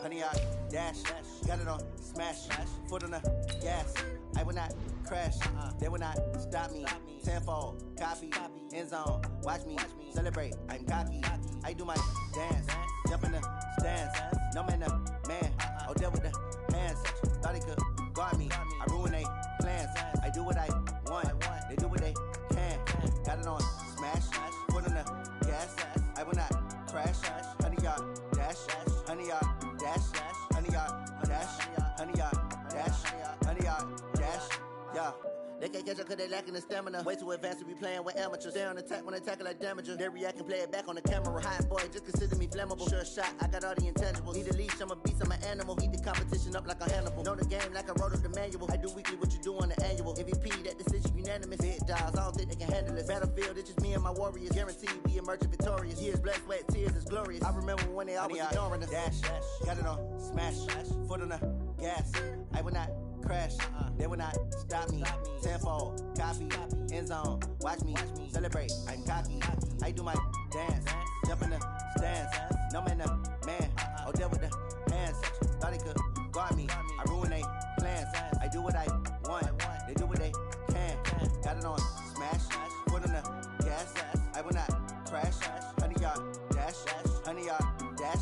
honey yard, dash, got it on, smash, foot on the gas. I will not crash, they will not stop me. Tenfold, copy, end zone, watch me celebrate. I'm cocky, I do my dance, jump in the stands. No man, the man, oh deal with the hands. Thought he could guard me, I ruin they plans. I do what I want, they do what they can. Got it on, smash, foot on the gas. I will not crash, honey yard, dash, honey yard, dash, honey yard, dash, honey yard, dash, honey yard, dash, yeah. They can't catch up cause they lacking the stamina. Way too advanced to be playing with amateurs. Stay on attack when they tackle like damager. They react and play it back on the camera. Hot boy, just consider me flammable. Sure shot, I got all the intangibles. Need a leash, I'm a beast, I'm an animal. Heat the competition up like a Hannibal. Know the game like I wrote up the manual. I do weekly what you do on the annual. MVP, that decision unanimous. Big dials, I don't think they can handle it. Battlefield, it's just me and my warriors. Guaranteed we emerging victorious. Years, blood, sweat, tears, it's glorious. I remember when they always ignoring us. Dash, got it on, smash, foot on the gas. I will not crash, they will not stop me. Tenfold, copy, end zone, watch me celebrate. I'm cocky, I do my dance, jump in the stands. No man, the man, oh deal with the hands. Thought he could guard me, I ruin they plans. I do what I want, they do what they can. Got it on, smash, foot on the gas. I will not crash, honey yard, dash, honey yard, dash,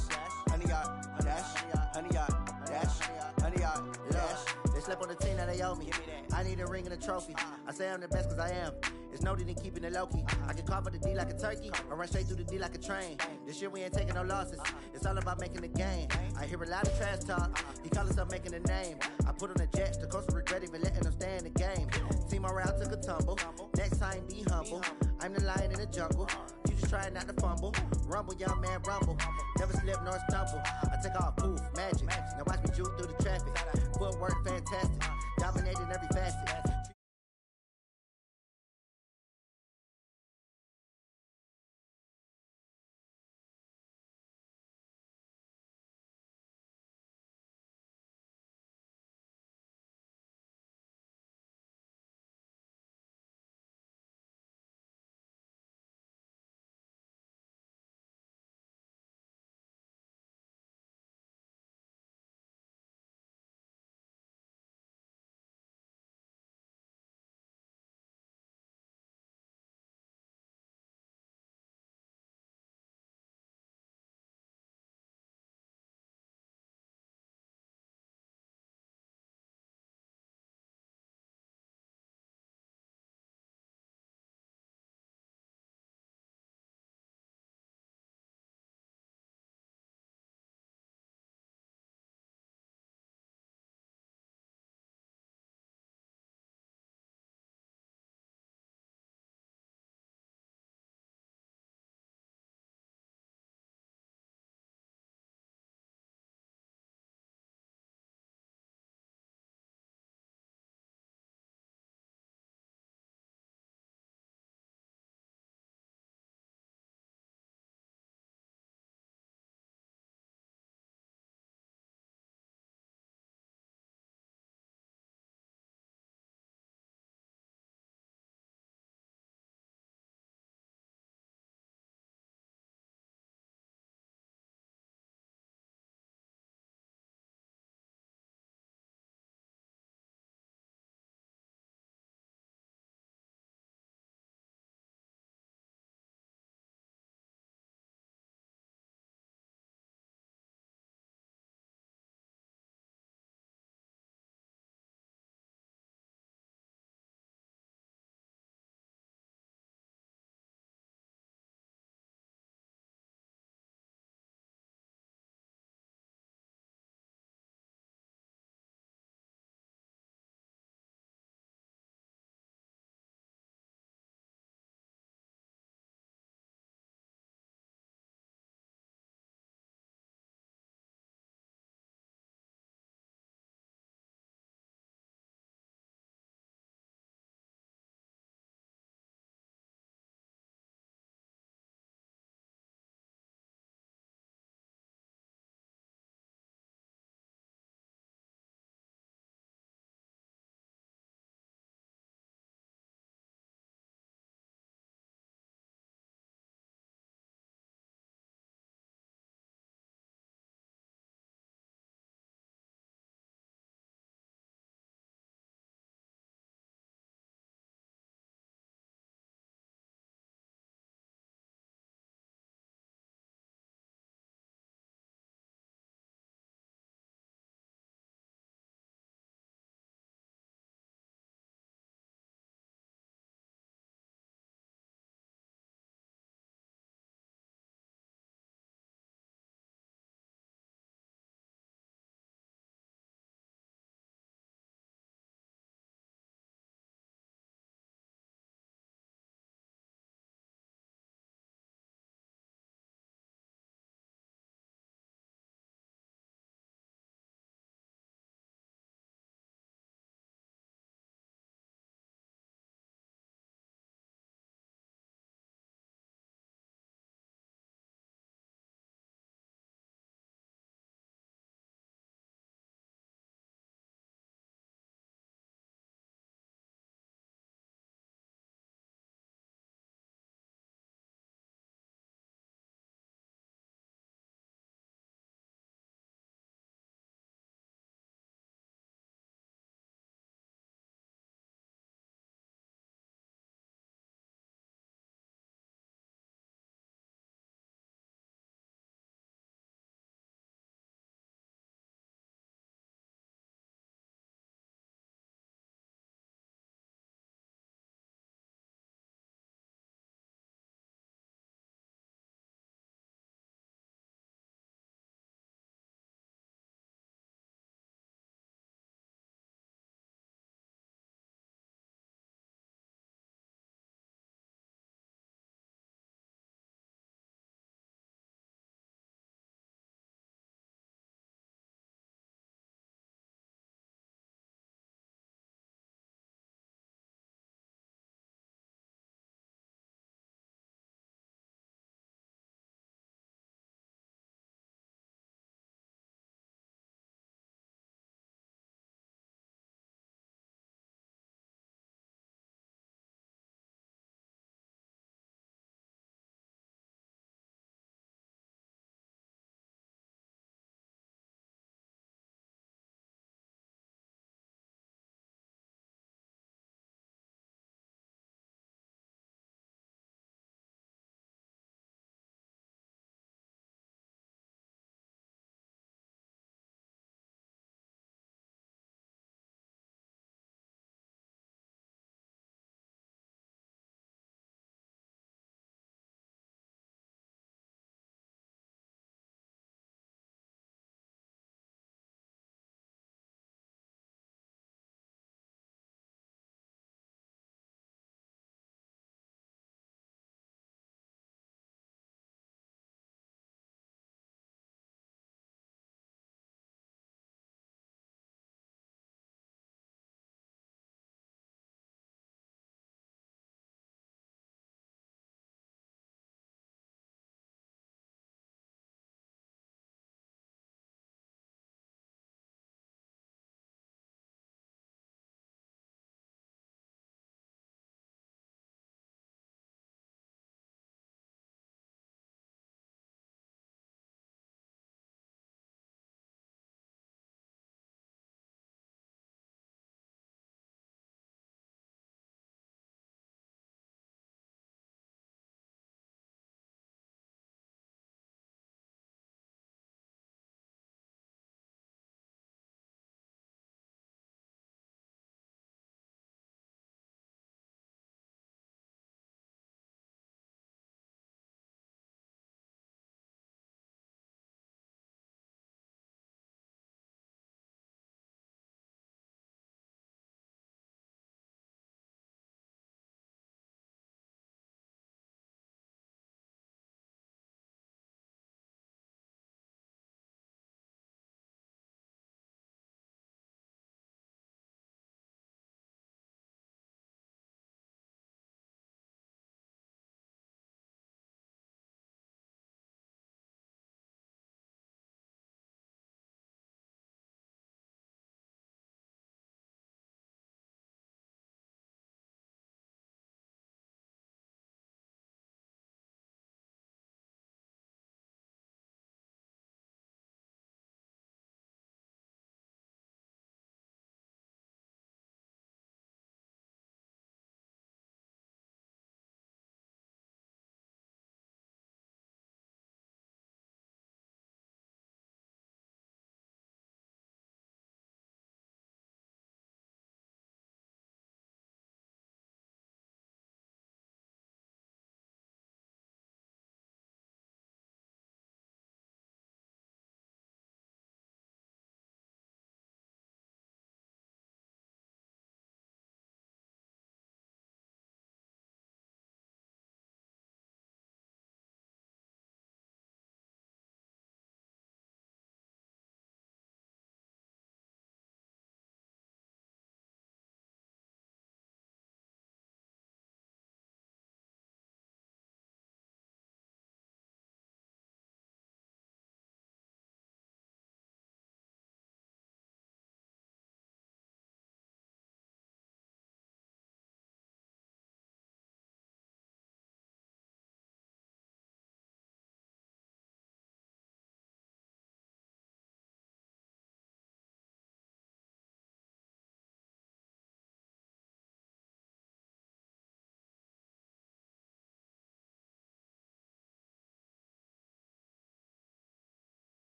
honey yard, dash, honey yard, dash, honey yard, dash. They slept on the team, now they owe me. I need a ring and a trophy. I say I'm the best cause I am. It's no need in keeping it low-key. I can carve up the D like a turkey, or run straight through the D like a train. This year we ain't taking no losses. It's all about making the game. I hear a lot of trash talk. He call himself making a name. I put on the jets, the coach will regret even letting them stay in the game. Team around took a tumble. Next time be humble. I'm the lion in the jungle. You just try not to fumble. Rumble, young man, rumble. Never slip nor stumble. I take off, poof, magic. Now watch me juke through the traffic. Footwork fantastic. Dominating every facet.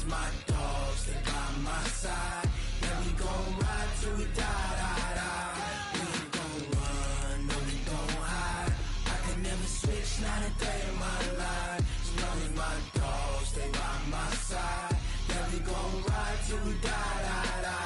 my dogs, they by my side. Yeah, we gon' ride till we die, die, die. We ain't gon' run, no, we gon' hide. I can never switch, not a day in my life. As long as my dogs, stay by my side. Yeah, we gon' ride till we die, die, die.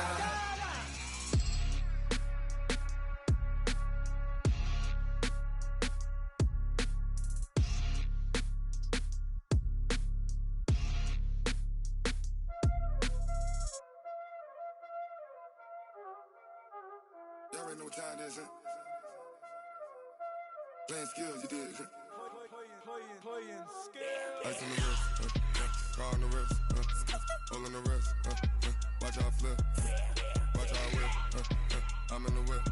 Y'all already know what time it is, huh? Playing skills, you did. Playing skills. Ice on the wrist, car on the wrist, hole in the wrist, watch how I flip, watch how I whip, I'm in the whip,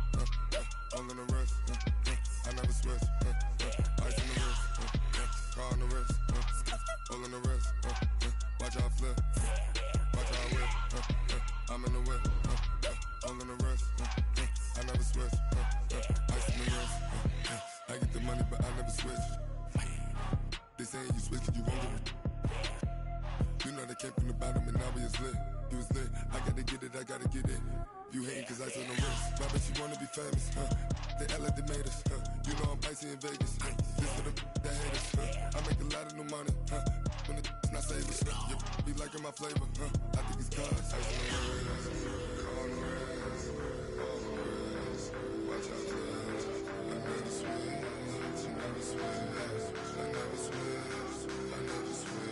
hole in the wrist, I never switch, ice on the wrist, car on the wrist, hole in the wrist, watch how I flip, watch how I whip, I'm in the whip, hole in the wrist, I never switch, ice on the wrist, I get the money but I never switch. They saying you switch cause you won't get it. You know they came from the bottom and now we is lit. You was lit, I gotta get it, I gotta get it. You hating cause ice on the wrist. I bet you wanna be famous, They act like they made us, You know I'm icy in Vegas, This for the that hate us, I make a lot of new money, When the not save us, You be liking my flavor, I think it's cause ice on the wrist, on the wrist, on the wrist. Watch out for this, I never switch, I never switch. I never switch, I never switch.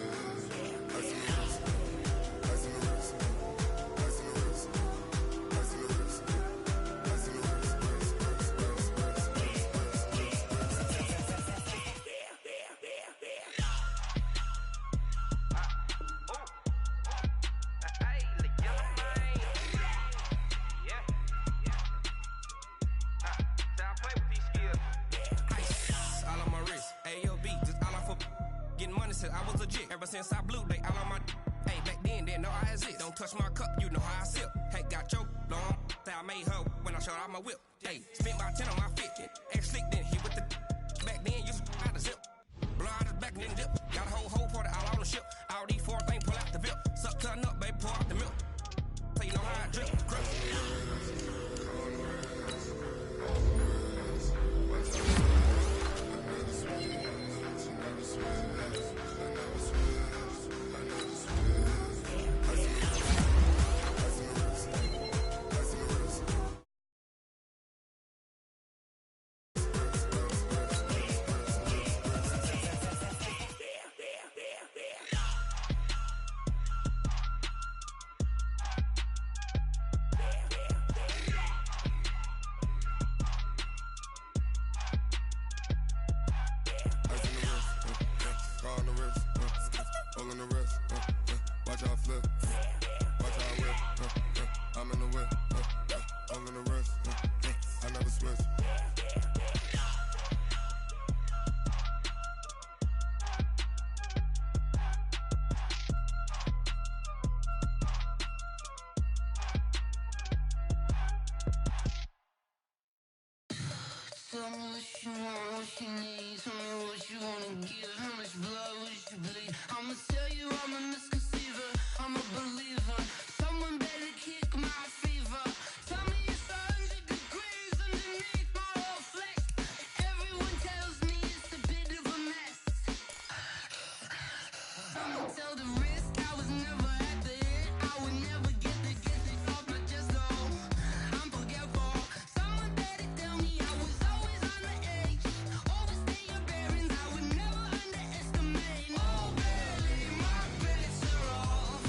Ice in the wrist, ice in the wrist, ice in the wrist, ice in the wrist, ice in the wrist, I was legit ever since I blew they all on my hey back then didn't know I exist. Don't touch my cup, you know how I sip. Hey, got your long say I made her when I showed out my whip. Hey, spent my 10 on my fit. Ex slick then hit with the back then used to out the zip. Blow out his back and then dip. Got a whole party all on the ship. All these four things pull out the VIP. Suck cutting up, baby, pour out the milk. So you know how I drip. Crush. Tell me what you want, what you need. Tell me what you wanna give. How much blood would you bleed? I'ma tell you I'm a misconceiver. I'm a believer. Someone better kick my fever. Tell me it's 100 degrees underneath my whole flesh. Everyone tells me it's a bit of a mess. I'ma tell the risk I was never at the end. I would never get it off my chest though. I'm forgetful. Someone better tell me I was always on the edge. Overstay your bearings, I would never underestimate. Oh, barely, my bets are off.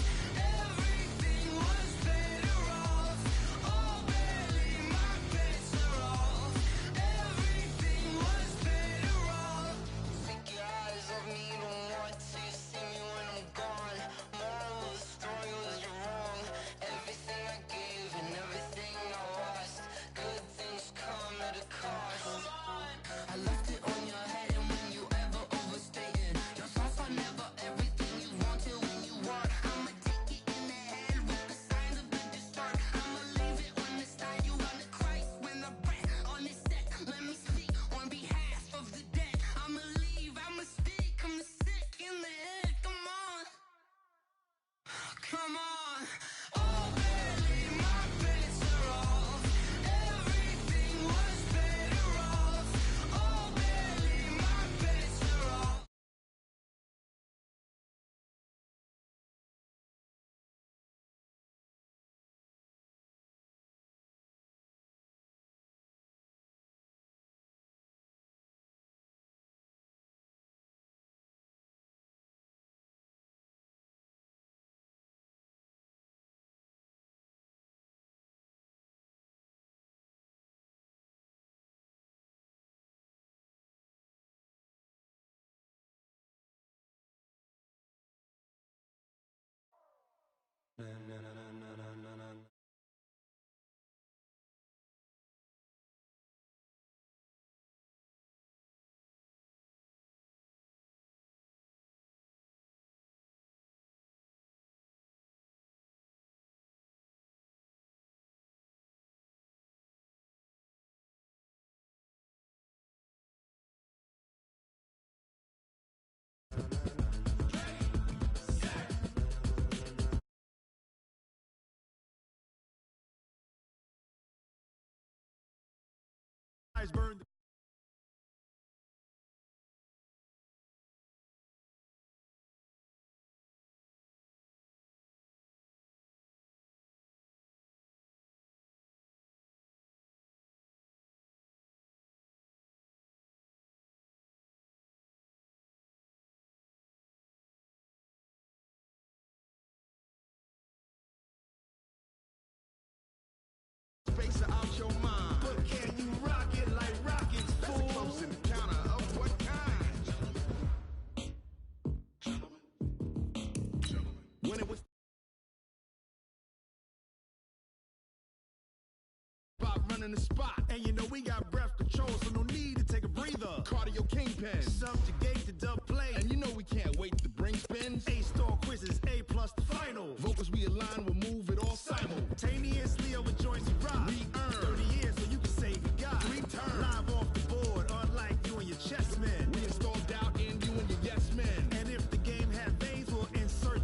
running the spot. And you know we got breath control, so no need to take a breather. Cardio kingpin, subjugate the dub play. And you know we can't wait to bring spins. A-star quizzes, A+ the final. Vocals we align, we'll move it all simultaneously over joints we rock. We earn 30 years so you can say you got 3 turns. Live off the board, unlike you and your chess men. We install doubt in you and your yes men. And if the game had veins, we'll insert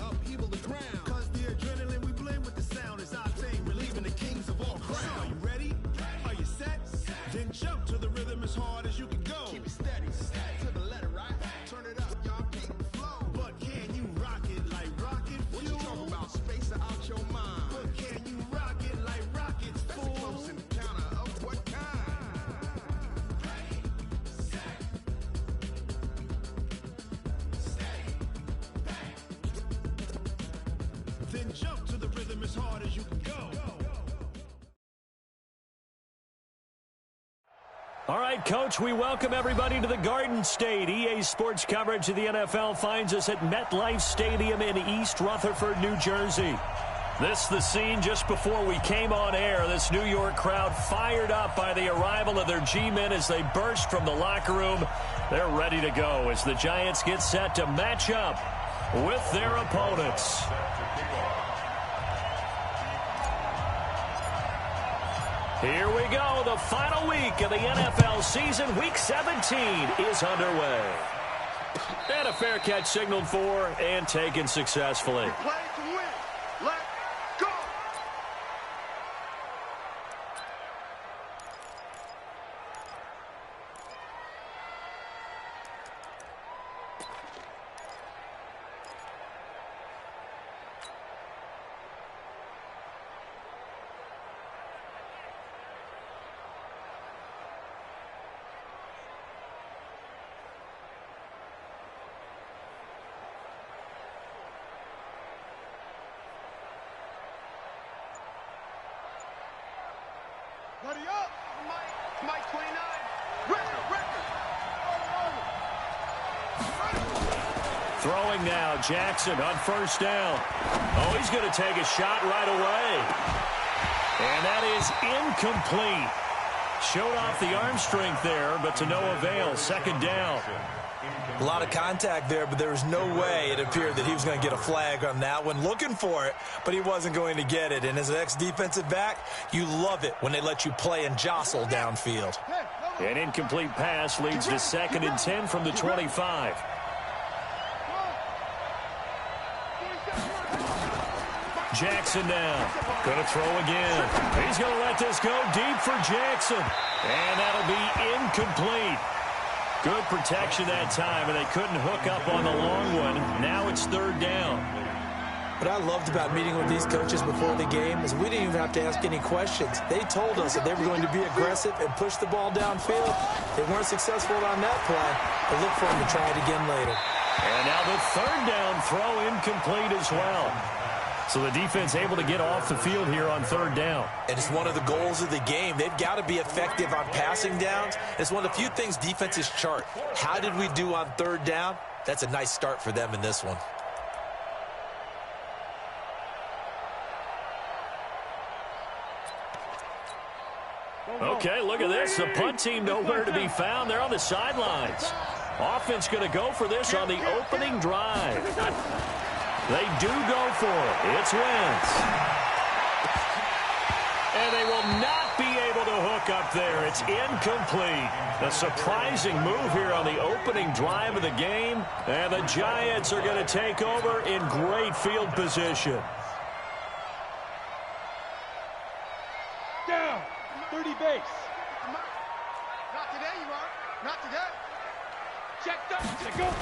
upheaval the ground. Cause the adrenaline we blend with the sound is our thing, relieving the kings of all crowns. So are you ready? Are you set? Then jump to the rhythm as hard as you can go. Keep it steady, to the letter, right? Turn it up, y'all, keep the flow. But can you rock it like rocket fuel? What you talking about? Space out your mind. But can you rock it like rockets, fool? That's a close encounter of what kind? Ready, set, steady, bang. Then jump to the rhythm as hard as you can go. All right, Coach, we welcome everybody to the Garden State. EA Sports coverage of the NFL finds us at MetLife Stadium in East Rutherford, New Jersey. This the scene just before we came on air. This New York crowd fired up by the arrival of their G-men as they burst from the locker room. They're ready to go as the Giants get set to match up with their opponents. Here we go. The final week of the NFL season. Week 17 is underway. And a fair catch signaled for and taken successfully. Play to win. Let's go. Ready up. Mike 29. Record. Throwing now, Jackson on first down. Oh, he's going to take a shot right away. And that is incomplete. Showed off the arm strength there, but to no avail. Second down. A lot of contact there, but there was no way it appeared that he was going to get a flag on that one. Looking for it, but he wasn't going to get it. And as an ex-defensive back, you love it when they let you play and jostle downfield. An incomplete pass leads to 2nd and 10 from the 25. Jackson now. Going to throw again. He's going to let this go deep for Jackson. And that'll be incomplete. Good protection that time, and they couldn't hook up on the long one. Now it's 3rd down. What I loved about meeting with these coaches before the game is we didn't even have to ask any questions. They told us that they were going to be aggressive and push the ball downfield. They weren't successful on that play, but look for them to try it again later. And now the 3rd down throw incomplete as well. So the defense able to get off the field here on 3rd down. And it's one of the goals of the game. They've got to be effective on passing downs. It's one of the few things defenses chart. How did we do on 3rd down? That's a nice start for them in this one. Okay, look at this. The punt team nowhere to be found. They're on the sidelines. Offense going to go for this on the opening drive. They do go for it. It's Wentz. And they will not be able to hook up there. It's incomplete. A surprising move here on the opening drive of the game. And the Giants are going to take over in great field position. Down. 30 base. Not today, you are. Not today. Checked up. To go.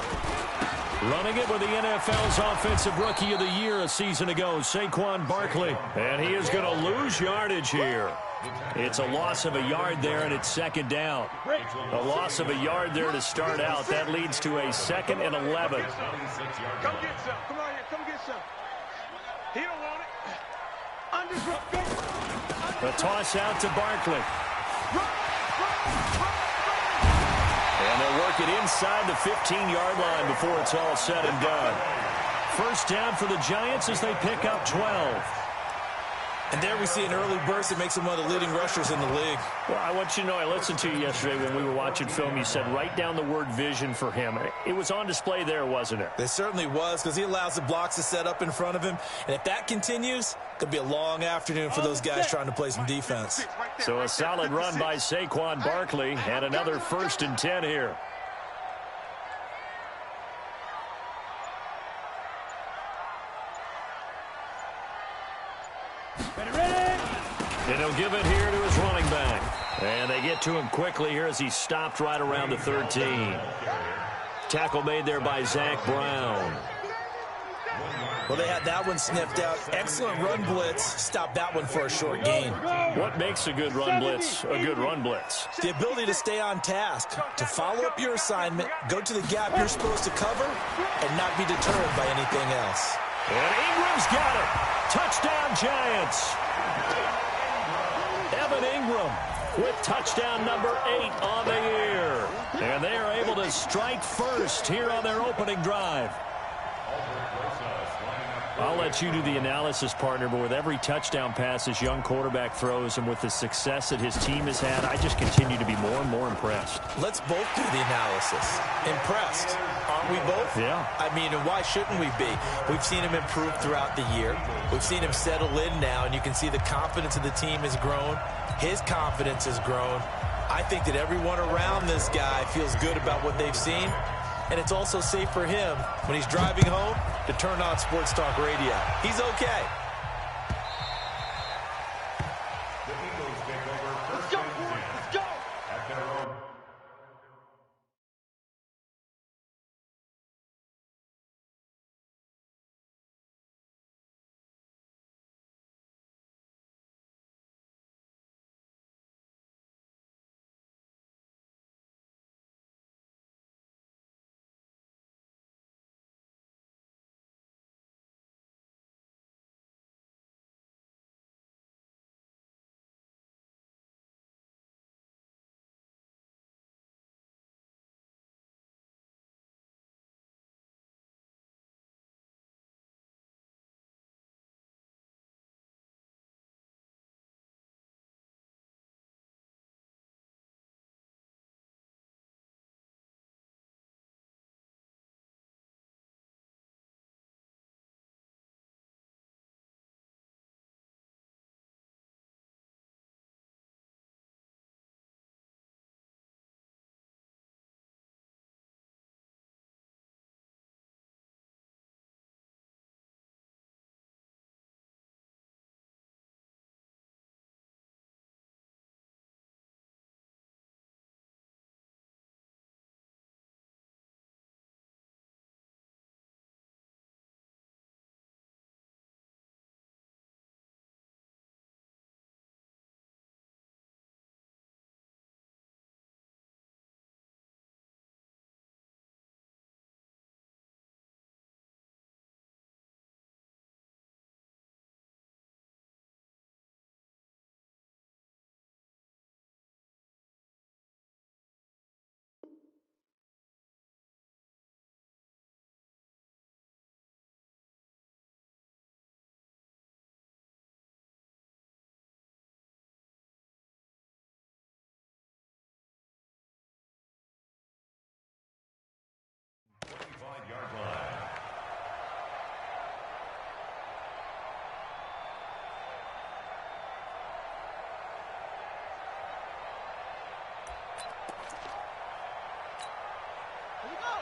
Running it with the NFL's Offensive Rookie of the Year a season ago, Saquon Barkley. And he is going to lose yardage here. It's a loss of a yard there, and it's 2nd down. A loss of a yard there to start out. That leads to a 2nd and 11. Come get some. Come on here. Come get some. He don't want it. The toss out to Barkley. And they'll work it inside the 15-yard line before it's all said and done. First down for the Giants as they pick up 12. And there we see an early burst that makes him one of the leading rushers in the league. Well, I want you to know, I listened to you yesterday when we were watching film. You said write down the word vision for him. It was on display there, wasn't it? It certainly was, because he allows the blocks to set up in front of him. And if that continues, it could be a long afternoon for those guys trying to play some defense. So a solid run by Saquon Barkley, and another 1st and 10 here. And he'll give it here to his running back. And they get to him quickly here as he stopped right around the 13. Tackle made there by Zach Brown. Well, they had that one sniffed out. Excellent run blitz. Stopped that one for a short gain. What makes a good run blitz a good run blitz? The ability to stay on task, to follow up your assignment, go to the gap you're supposed to cover, and not be deterred by anything else. And Ingram's got it. Touchdown, Giants. Evan Ingram with touchdown number 8 on the year. And they are able to strike first here on their opening drive. I'll let you do the analysis, partner, but with every touchdown pass this young quarterback throws and with the success that his team has had, I just continue to be more and more impressed. Let's both do the analysis. Impressed, aren't we both? Yeah. I mean, and why shouldn't we be? We've seen him improve throughout the year. We've seen him settle in now, and you can see the confidence of the team has grown. His confidence has grown. I think that everyone around this guy feels good about what they've seen. And it's also safe for him when he's driving home to turn on Sports Talk Radio. He's okay. The Eagles take over first and 10 at their own.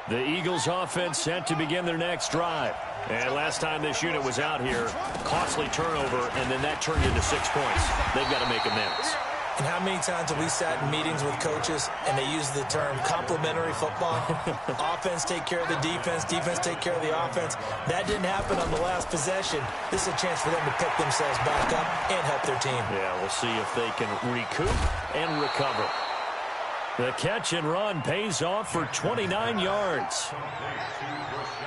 The Eagles offense set to begin their next drive. And last time this unit was out here, costly turnover, and then that turned into 6 points. They've got to make amends. And how many times have we sat in meetings with coaches and they use the term complementary football? Offense take care of the defense, defense take care of the offense. That didn't happen on the last possession. This is a chance for them to pick themselves back up and help their team. Yeah, we'll see if they can recoup and recover. The catch and run pays off for 29 yards.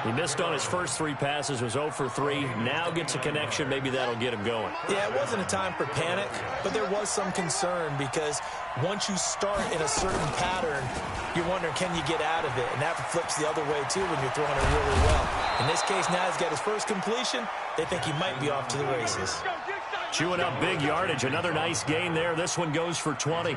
He missed on his first 3 passes, was 0 for 3. Now gets a connection. Maybe that'll get him going. Yeah, it wasn't a time for panic, but there was some concern because once you start in a certain pattern, you're wondering, can you get out of it? And that flips the other way, too, when you're throwing it really well. In this case, now he's got his first completion. They think he might be off to the races. Chewing up big yardage. Another nice gain there. This one goes for 20.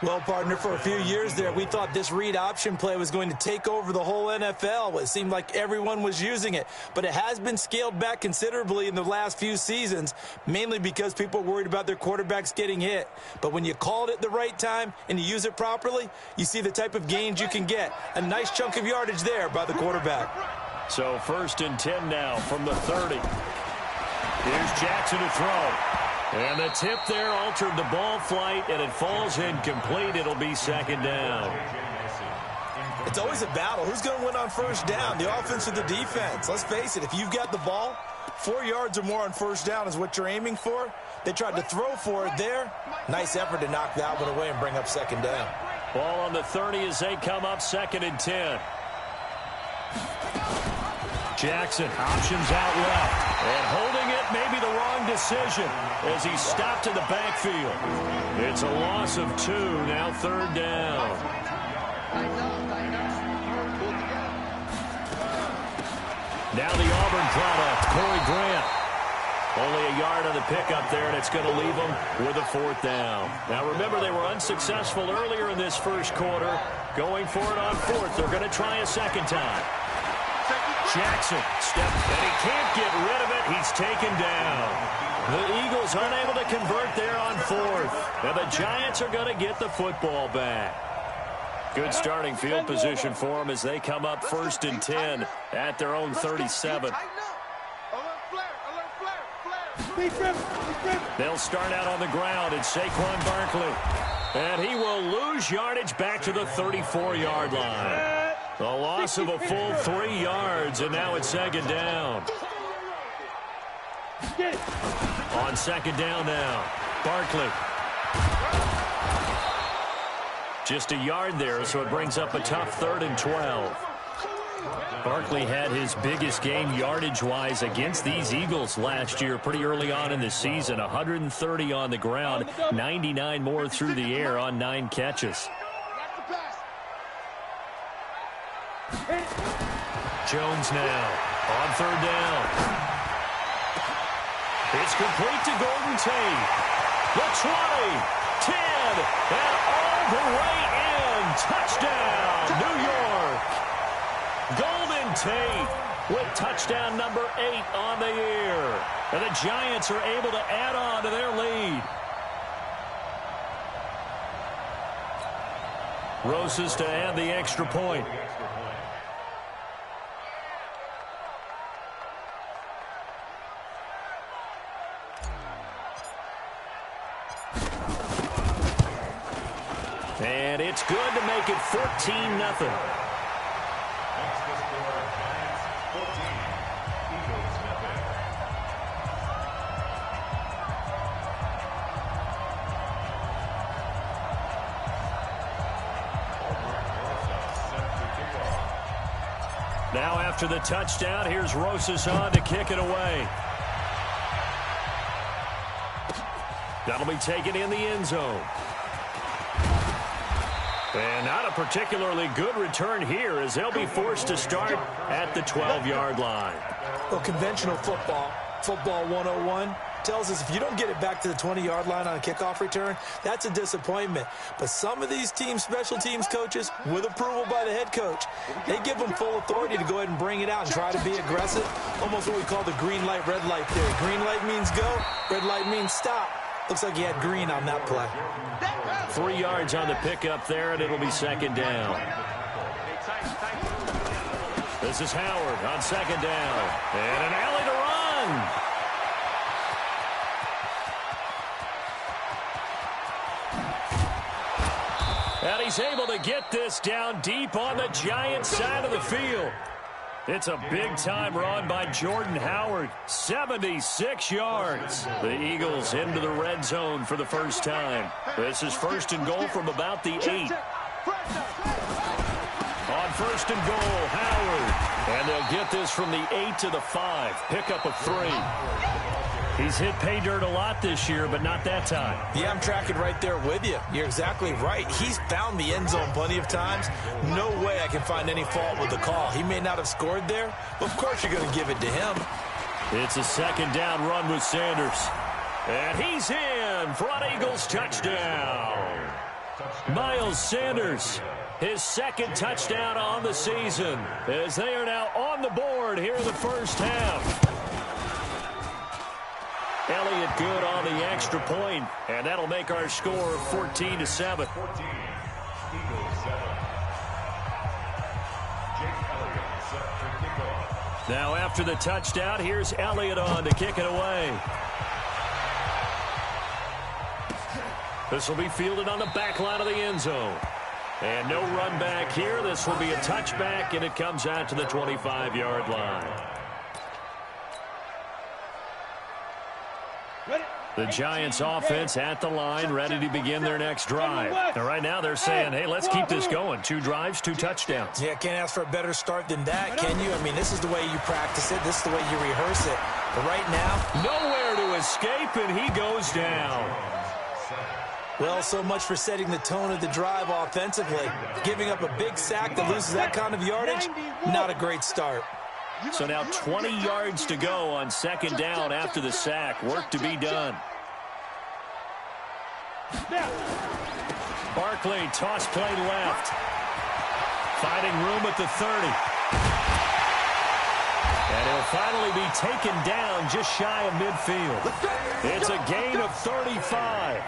Well, partner, for a few years there, we thought this read option play was going to take over the whole NFL. It seemed like everyone was using it. But it has been scaled back considerably in the last few seasons, mainly because people are worried about their quarterbacks getting hit. But when you call it at the right time and you use it properly, you see the type of gains you can get. A nice chunk of yardage there by the quarterback. So 1st and 10 now from the 30. Here's Jackson to throw. And the tip there altered the ball flight, and it falls incomplete. It'll be 2nd down. It's always a battle. Who's going to win on 1st down, the offense or the defense? Let's face it, if you've got the ball, 4 yards or more on 1st down is what you're aiming for. They tried to throw for it there. Nice effort to knock that one away and bring up 2nd down. Ball on the 30 as they come up 2nd and 10. Jackson options out left. And holding it may be the wrong decision as he stopped in the backfield. It's a loss of 2, now 3rd down. Now the Auburn product, Corey Grant. Only a yard on the pickup there, and it's going to leave them with a 4th down. Now remember, they were unsuccessful earlier in this 1st quarter. Going for it on 4th. They're going to try a 2nd time. Jackson steps, and he can't get rid of it. He's taken down. The Eagles unable to convert there on 4th. Now the Giants are going to get the football back. Good starting field position for them as they come up 1st and 10 at their own 37. They'll start out on the ground. It's Saquon Barkley. And he will lose yardage back to the 34-yard line. A loss of a full 3 yards, and now it's 2nd down. On 2nd down now, Barkley. Just a yard there, so it brings up a tough 3rd and 12. Barkley had his biggest game yardage-wise against these Eagles last year pretty early on in the season. 130 on the ground, 99 more through the air on 9 catches. Jones now on 3rd down. It's complete to Golden Tate. The 20, 10, and all the way in. Touchdown, New York. Golden Tate with touchdown number 8 on the year. And the Giants are able to add on to their lead. Roses to add the extra point. And it's good to make it 14-0. Now after the touchdown, here's Rosas on to kick it away. That'll be taken in the end zone. And not a particularly good return here as they'll be forced to start at the 12-yard line. Well, conventional football 101, tells us if you don't get it back to the 20-yard line on a kickoff return, that's a disappointment. But some of these teams, special teams coaches, with approval by the head coach, they give them full authority to go ahead and bring it out and try to be aggressive, almost what we call the green light, red light theory. Green light means go, red light means stop. Looks like he had green on that play. 3 yards on the pickup there, and it'll be 2nd down. This is Howard on 2nd down. And an alley to run. And he's able to get this down deep on the Giants side of the field. It's a big-time run by Jordan Howard, 76 yards. The Eagles into the red zone for the first time. This is 1st and goal from about the 8. On 1st and goal, Howard. And they'll get this from the 8 to the 5. Pickup of 3. He's hit pay dirt a lot this year, but not that time. Yeah, I'm tracking right there with you. You're exactly right. He's found the end zone plenty of times. No way I can find any fault with the call. He may not have scored there, but of course you're going to give it to him. It's a second down run with Sanders. And he's in for an Eagles touchdown. Miles Sanders, his second touchdown on the season, as they are now on the board here in the first half. Elliott good on the extra point, and that'll make our score 14-7. Now after the touchdown, here's Elliott on to kick it away. This will be fielded on the back line of the end zone. And no run back here. This will be a touchback, and it comes out to the 25-yard line. The Giants offense at the line, ready to begin their next drive. And right now they're saying, hey, let's keep this going. 2 drives, 2 touchdowns. Yeah, can't ask for a better start than that, can you? I mean, this is the way you practice it. This is the way you rehearse it. But right now, nowhere to escape, and he goes down. Well, so much for setting the tone of the drive offensively. Giving up a big sack that loses that kind of yardage, not a great start. So now 20 yards to go on second down after the sack. Work to be done. Barkley, toss play left. Finding room at the 30. And he'll finally be taken down just shy of midfield. It's a gain of 35.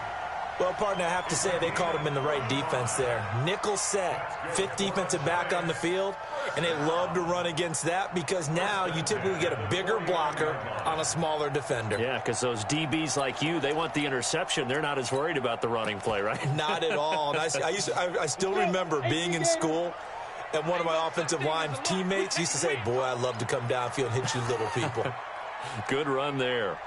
Well, partner, I have to say they called him in the right defense there. Nickel set, 5th defensive back on the field, and they love to run against that because now you typically get a bigger blocker on a smaller defender. Yeah, because those DBs like you, they want the interception. They're not as worried about the running play, right? Not at all. And I still remember being in school, and one of my offensive line teammates used to say, boy, I'd love to come downfield and hit you little people. Good run there.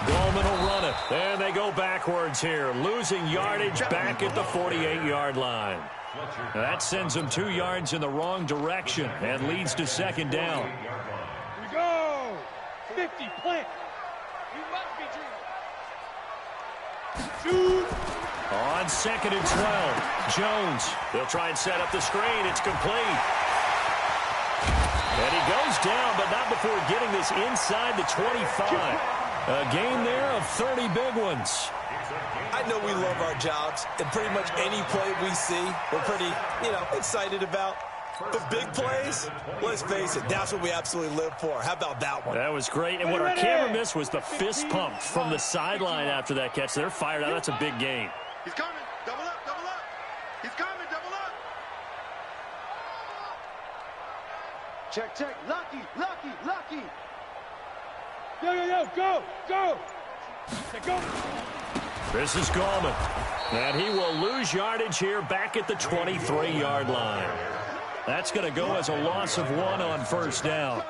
Goldman will run it. And they go backwards here. Losing yardage back at the 48-yard line. Now that sends them 2 yards in the wrong direction and leads to second down. Here we go. 50, plant. You must be dreaming. Shoot. On 2nd and 12. Jones. They'll try and set up the screen. It's complete. And he goes down, but not before getting this inside the 25. A gain there of 30 big ones. I know we love our jobs, and pretty much any play we see, we're pretty, excited about. But big plays, let's face it, that's what we absolutely live for. How about that one? That was great. And what our camera missed was the fist pump from the sideline after that catch. They're fired out. That's a big gain. He's coming. Double up, double up. He's coming, double up. Check, check. Lucky, lucky, lucky. Yo, yo, yo, go, go. Go. This is Gallman. And he will lose yardage here back at the 23-yard line. That's going to go as a loss of 1 on first down.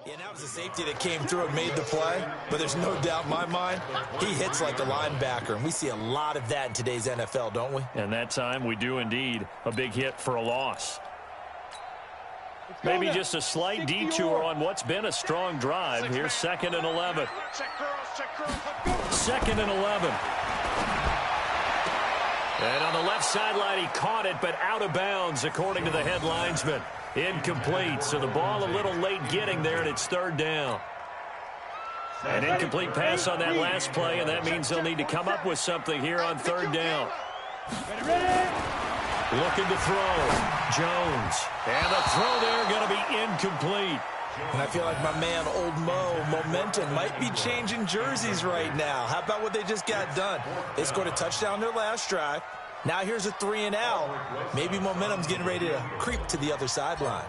Yeah, that was a safety that came through and made the play, but there's no doubt in my mind, he hits like a linebacker, and we see a lot of that in today's NFL, don't we? And that time we do indeed. A big hit for a loss. Maybe just a slight detour on what's been a strong drive. Here's 2nd and 11. 2nd and 11. And on the left sideline, he caught it, but out of bounds, according to the head linesman. Incomplete, so the ball a little late getting there, and it's third down. An incomplete pass on that last play, and that means they'll need to come up with something here on third down. Looking to throw. Jones. And the throw there going to be incomplete. And I feel like my man, Old Mo, momentum might be changing jerseys right now. How about what they just got done? They scored a touchdown their last drive. Now here's a 3-and-out. Maybe momentum's getting ready to creep to the other sideline.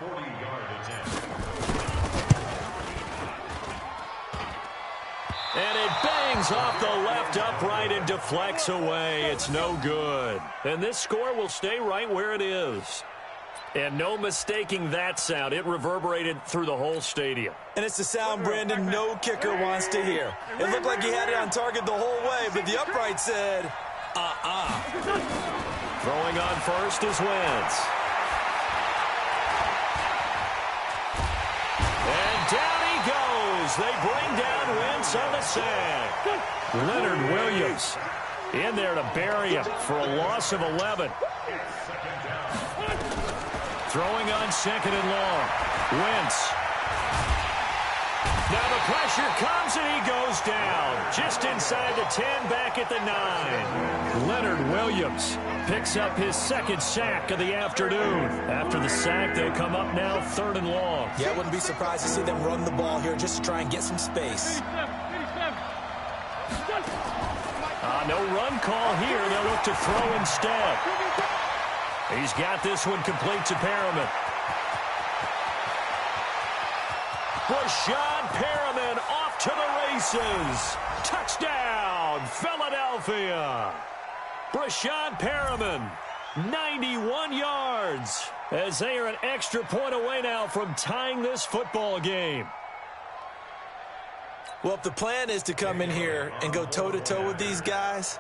And it bangs off the left upright and deflects away. It's no good. And this score will stay right where it is. And no mistaking that sound. It reverberated through the whole stadium. And it's the sound, Brandon, no kicker wants to hear. It looked like he had it on target the whole way, but the upright said, Throwing on first is Wentz. And down he goes. They bring down Wentz on the sack. Leonard Williams in there to bury him for a loss of 11. Throwing on second and long. Wentz. Now the pressure comes and he goes down. Just inside the 10, back at the 9. Leonard Williams picks up his second sack of the afternoon. After the sack, they come up now third and long. Yeah, I wouldn't be surprised to see them run the ball here just to try and get some space. No run call here. They'll look to throw instead. He's got this one complete to Perriman. Brashad Perriman off to the races. Touchdown, Philadelphia. Brashad Perriman, 91 yards, as they are an extra point away now from tying this football game. Well, if the plan is to come in here and go toe-to-toe with these guys,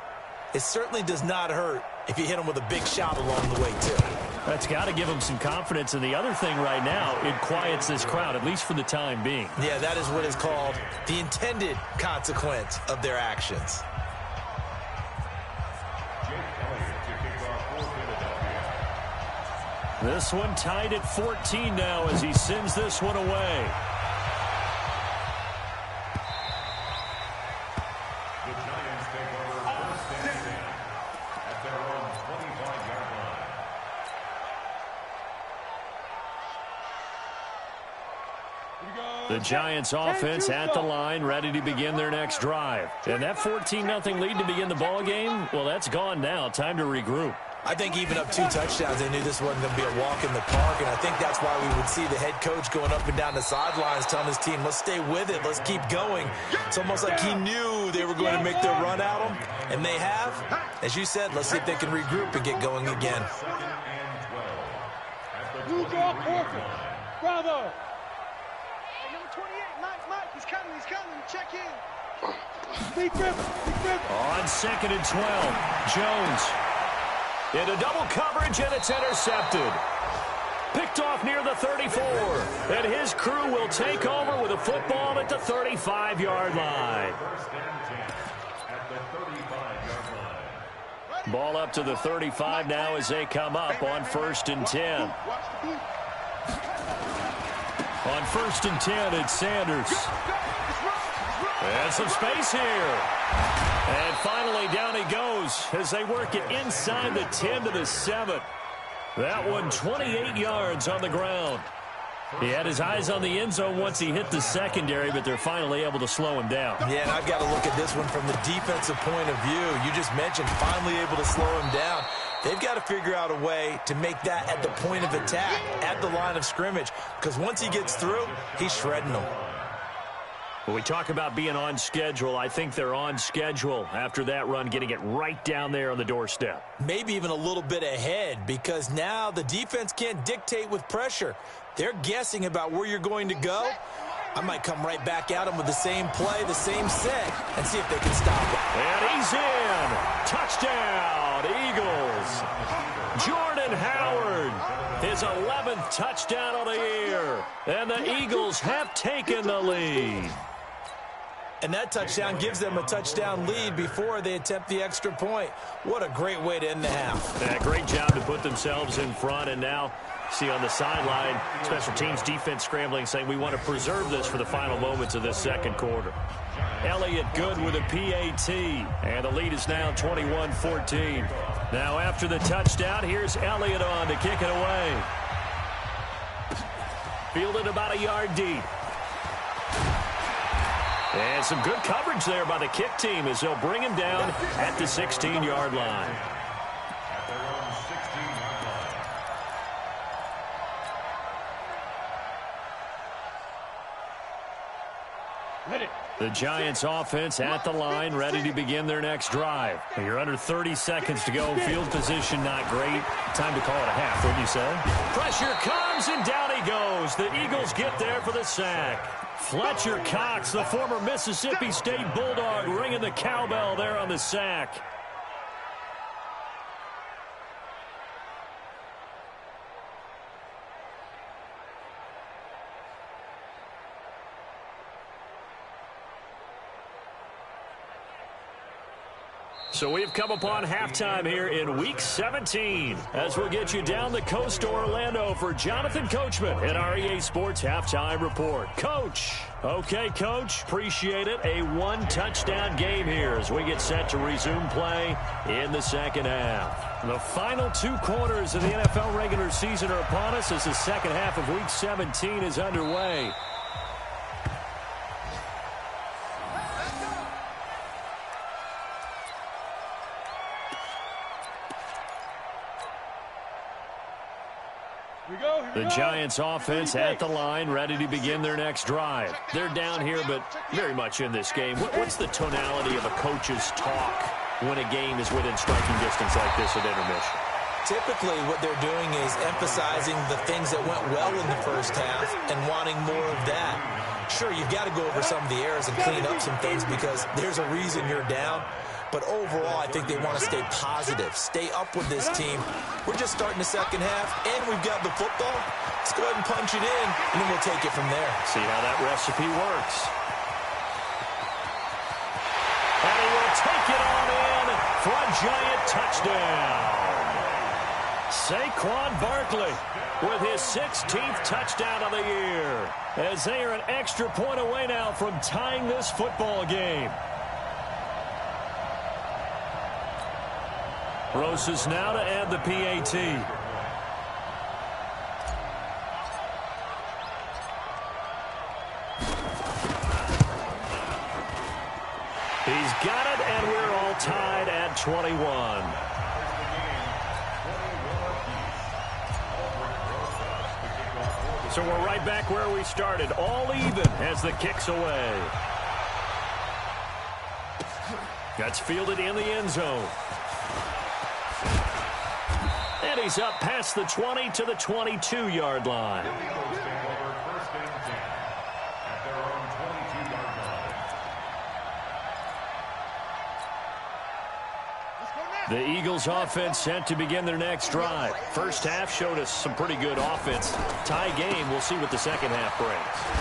it certainly does not hurt if you hit them with a big shot along the way, too. That's got to give them some confidence. And the other thing right now, it quiets this crowd, at least for the time being. Yeah, that is what is called the intended consequence of their actions. This one tied at 14 now as he sends this one away. The Giants offense at the line, ready to begin their next drive. And that 14-0 lead to begin the ball game, well, that's gone now. Time to regroup. I think even up 2 touchdowns, they knew this wasn't going to be a walk in the park, and I think that's why we would see the head coach going up and down the sidelines telling his team, let's stay with it, let's keep going. It's almost like he knew they were going to make their run at him, and they have. As you said, let's see if they can regroup and get going again. Bravo. Number 28, Mike, he's coming, check in. Big rip. On second and 12, Jones. Into double coverage, and it's intercepted. Picked off near the 34. And his crew will take over with a football at the 35-yard line. Ball up to the 35 now as they come up on first and 10. On first and 10, it's Sanders. And some space here. And finally, down he goes as they work it inside the 10 to the 7. That one, 28 yards on the ground. He had his eyes on the end zone once he hit the secondary, but they're finally able to slow him down. Yeah, and I've got to look at this one from the defensive point of view. You just mentioned finally able to slow him down. They've got to figure out a way to make that at the point of attack, at the line of scrimmage, because once he gets through, he's shredding them. When we talk about being on schedule, I think they're on schedule after that run, getting it right down there on the doorstep. Maybe even a little bit ahead, because now the defense can't dictate with pressure. They're guessing about where you're going to go. I might come right back at them with the same play, the same set, and see if they can stop it. And he's in. Touchdown, Eagles. Jordan Howard, his 11th touchdown of the year. And the Eagles have taken the lead. And that touchdown gives them a touchdown lead before they attempt the extra point. What a great way to end the half. Yeah, great job to put themselves in front. And now, see on the sideline, special teams defense scrambling, saying we want to preserve this for the final moments of this second quarter. Elliott good with a PAT. And the lead is now 21-14. Now after the touchdown, here's Elliott on to kick it away. Fielded about a yard deep. And some good coverage there by the kick team as they'll bring him down at the 16-yard line. The Giants offense at the line, ready to begin their next drive. You're under 30 seconds to go. Field position not great. Time to call it a half, wouldn't you say? Pressure comes, and down he goes. The Eagles get there for the sack. Fletcher Cox, the former Mississippi State Bulldog, ringing the cowbell there on the sack. So we've come upon halftime here in Week 17 as we'll get you down the coast to Orlando for Jonathan Coachman in our EA Sports Halftime Report. Coach. Okay, Coach. Appreciate it. A one-touchdown game here as we get set to resume play in the second half. The final two quarters of the NFL regular season are upon us as the second half of Week 17 is underway. The Giants offense at the line, ready to begin their next drive. They're down here, but very much in this game. What's the tonality of a coach's talk when a game is within striking distance like this at intermission? Typically, what they're doing is emphasizing the things that went well in the first half and wanting more of that. Sure, you've got to go over some of the errors and clean up some things because there's a reason you're down. But overall, I think they want to stay positive, stay up with this team. We're just starting the second half, and we've got the football. Let's go ahead and punch it in, and then we'll take it from there. See how that recipe works. And he will take it on in for a Giant touchdown. Saquon Barkley with his 16th touchdown of the year, as they are an extra point away now from tying this football game. Rosas now to add the PAT. He's got it, and we're all tied at 21. So we're right back where we started, all even as the kick's away. That's fielded in the end zone. And he's up past the 20 to the 22-yard line. The Eagles offense set to begin their next drive. First half showed us some pretty good offense. Tie game, we'll see what the second half brings.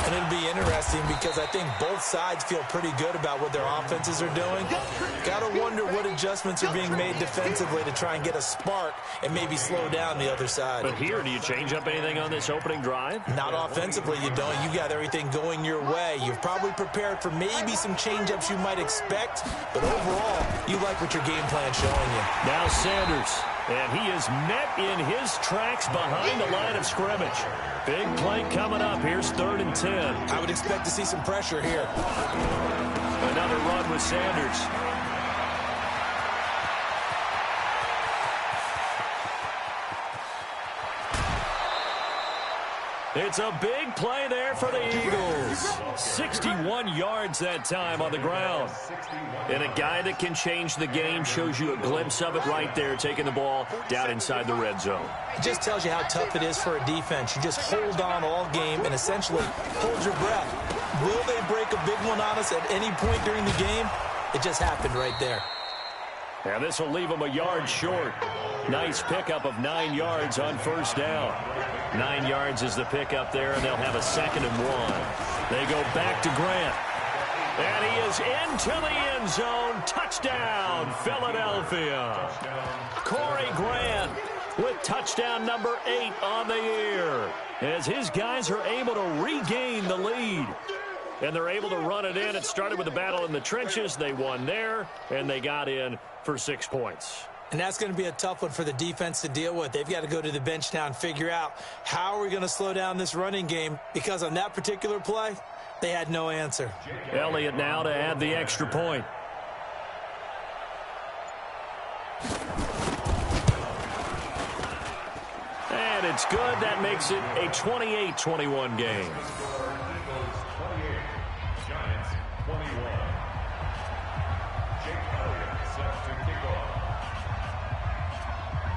And it'll be interesting because I think both sides feel pretty good about what their offenses are doing. Got to wonder what adjustments are being made defensively to try and get a spark and maybe slow down the other side. But here, do you change up anything on this opening drive? Not offensively, you don't. You got everything going your way. You've probably prepared for maybe some change-ups you might expect, but overall, you like what your game plan's showing you. Now Sanders, and he is met in his tracks behind the line of scrimmage. Big play coming up. Here's 3rd and 10. I would expect to see some pressure here. Another run with Sanders. It's a big play there for the Eagles. 61 yards that time on the ground. And a guy that can change the game shows you a glimpse of it right there, taking the ball down inside the red zone. It just tells you how tough it is for a defense. You just hold on all game and essentially hold your breath. Will they break a big one on us at any point during the game? It just happened right there. And this will leave them a yard short. Nice pickup of 9 yards on first down. 9 yards is the pickup there, and they'll have a 2nd and 1. They go back to Grant. And he is into the end zone. Touchdown, Philadelphia. Corey Grant with touchdown number 8 on the year, as his guys are able to regain the lead. And they're able to run it in. It started with a battle in the trenches. They won there, and they got in for 6 points. And that's going to be a tough one for the defense to deal with. They've got to go to the bench now and figure out how are we going to slow down this running game, because on that particular play, they had no answer. Elliott now to add the extra point. And it's good. That makes it a 28-21 game.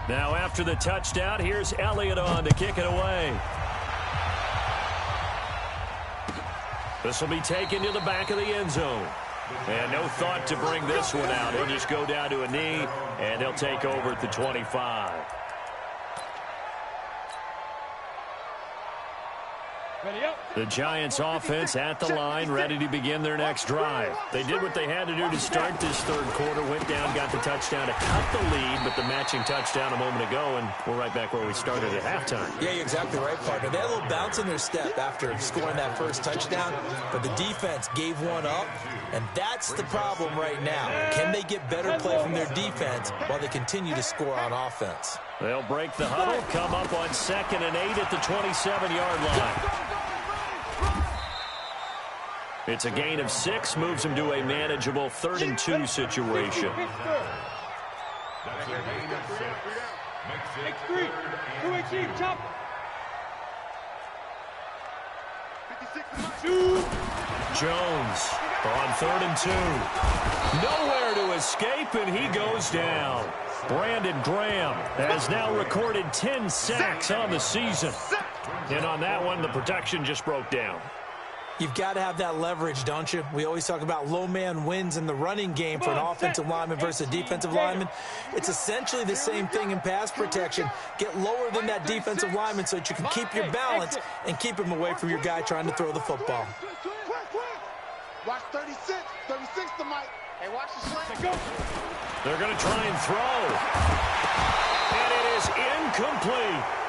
Now after the touchdown, here's Elliott on to kick it away. This will be taken to the back of the end zone. And no thought to bring this one out. He'll just go down to a knee, and he'll take over at the 25. The Giants offense at the line, ready to begin their next drive. They did what they had to do to start this third quarter, went down, got the touchdown to cut the lead, but the matching touchdown a moment ago, and we're right back where we started at halftime. Yeah, you're exactly right, partner. They had a little bounce in their step after scoring that first touchdown, but the defense gave one up, and that's the problem right now. Can they get better play from their defense while they continue to score on offense? They'll break the huddle, come up on 2nd and 8 at the 27-yard line. It's a gain of 6, moves them to a manageable 3rd and 2 situation. Jones on 3rd and 2. Nowhere to escape, and he goes down. Brandon Graham has now recorded 10 sacks on the season. And on that one, the protection just broke down. You've got to have that leverage, don't you? We always talk about low man wins in the running game for an offensive lineman versus a defensive lineman. It's essentially the same thing in pass protection. Get lower than that defensive lineman so that you can keep your balance and keep him away from your guy trying to throw the football. Watch 36. 36 to Mike. Hey, watch the slant. They're going to try and throw. And it is incomplete.